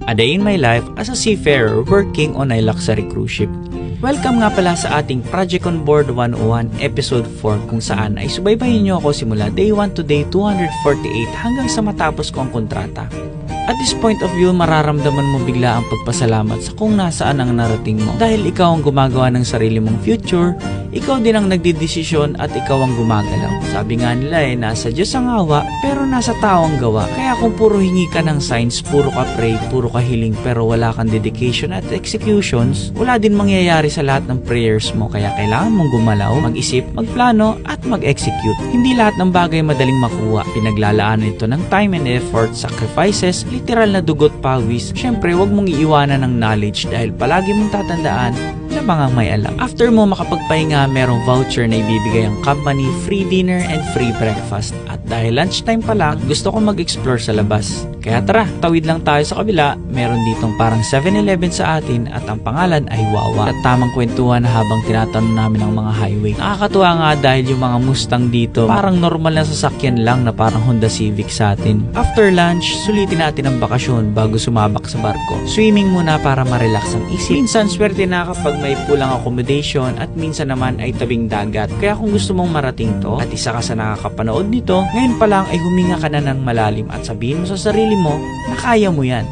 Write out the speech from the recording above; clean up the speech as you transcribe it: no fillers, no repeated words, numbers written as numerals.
A Day in My Life as a Seafarer Working on a Luxury Cruise Ship. Welcome nga pala sa ating Project on Board 101 Episode 4 kung saan ay subaybayin nyo ako simula Day 1 to Day 248 hanggang sa matapos ko ang kontrata. At this point of view, mararamdaman mo bigla ang pagpasalamat sa kung nasaan ang narating mo. Dahil ikaw ang gumagawa ng sarili mong future, ikaw din ang nagdidesisyon at ikaw ang gumagalaw. Sabi nga nila nasa Diyos ang awa, pero nasa tao ang gawa. Kaya kung puro hingi ka ng signs, puro ka pray, puro ka hiling, pero wala kang dedication at executions, wala din mangyayari sa lahat ng prayers mo. Kaya kailangan mong gumalaw, mag-isip, magplano, at mag-execute. Hindi lahat ng bagay madaling makuha. Pinaglalaanan ito ng time and effort, sacrifices, literal na dugot pawis. Syempre, wag mong iiwanan ng knowledge dahil palagi mong tatandaan na mga may alam. After mo makapagpahinga, merong voucher na ibibigay ang company, free dinner and free breakfast. At dahil lunchtime pa lang, gusto ko mag-explore sa labas. Kaya tara, tawid lang tayo sa kabila. Meron ditong parang 7-Eleven sa atin at ang pangalan ay Wawa. At tamang kwentuhan habang tinatanong namin ang mga highway. Nakakatuwa nga dahil yung mga Mustang dito, parang normal na sasakyan lang na parang Honda Civic sa atin. After lunch, sulitin natin ang bakasyon bago sumabak sa barko. Swimming muna para ma-relax ang isip. Minsan swerte na kapag may pulang accommodation at minsan naman ay tabing dagat. Kaya kung gusto mong marating to at isa ka sa nakakapanood nito, ngayon pa lang ay huminga ka na ng malalim at sabihin mo sa sarili mo na kaya mo yan.